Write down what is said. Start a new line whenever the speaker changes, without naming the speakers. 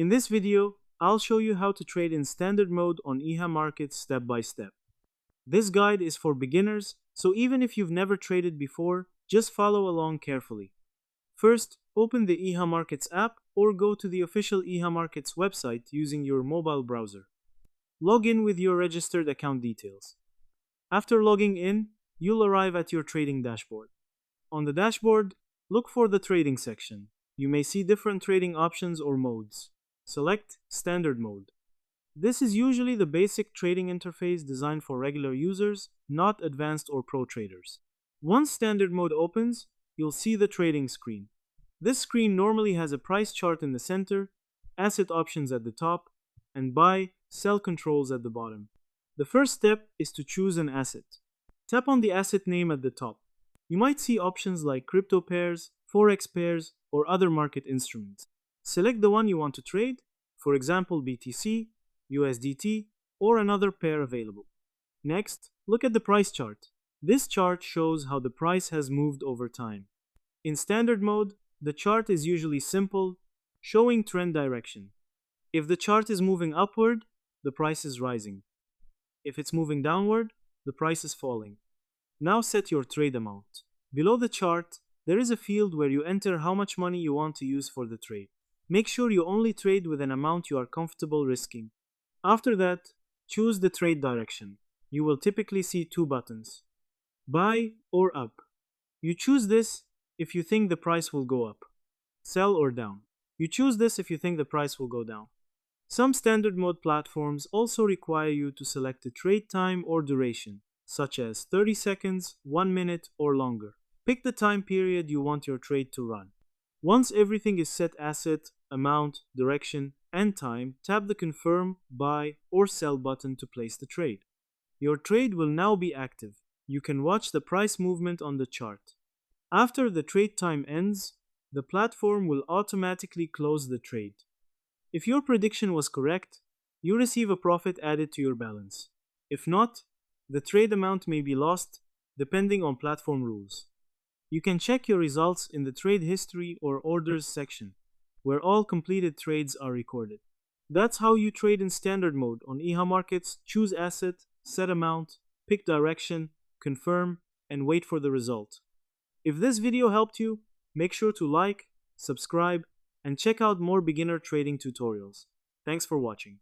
In this video, I'll show you how to trade in standard mode on Ehamarkets step by step. This guide is for beginners, so even if you've never traded before, just follow along carefully. First, open the Ehamarkets app or go to the official Ehamarkets website using your mobile browser. Log in with your registered account details. After logging in, you'll arrive at your trading dashboard. On the dashboard, look for the trading section. You may see different trading options or modes. Select Standard Mode. This is usually the basic trading interface designed for regular users, not advanced or pro traders. Once Standard Mode opens, you'll see the trading screen. This screen normally has a price chart in the center, asset options at the top, and buy/sell controls at the bottom. The first step is to choose an asset. Tap on the asset name at the top. You might see options like crypto pairs, forex pairs, or other market instruments. Select the one you want to trade, for example BTC, USDT, or another pair available. Next, look at the price chart. This chart shows how the price has moved over time. In standard mode, the chart is usually simple, showing trend direction. If the chart is moving upward, the price is rising. If it's moving downward, the price is falling. Now set your trade amount. Below the chart, there is a field where you enter how much money you want to use for the trade. Make sure you only trade with an amount you are comfortable risking. After that, choose the trade direction. You will typically see two buttons: buy or up. You choose this if you think the price will go up. Sell or down. You choose this if you think the price will go down. Some standard mode platforms also require you to select a trade time or duration, such as 30 seconds, 1 minute, or longer. Pick the time period you want your trade to run. Once everything is set, asset, amount, direction, and time, tap the confirm, buy, or sell button to place the trade. Your trade will now be active. You can watch the price movement on the chart. After the trade time ends, the platform will automatically close the trade. If your prediction was correct, you receive a profit added to your balance. If not, the trade amount may be lost, depending on platform rules. You can check your results in the trade history or orders section, where all completed trades are recorded. That's how you trade in standard mode on Ehamarkets. Choose asset, set amount, pick direction, confirm, and wait for the result. If this video helped you, make sure to like, subscribe, and check out more beginner trading tutorials. Thanks for watching.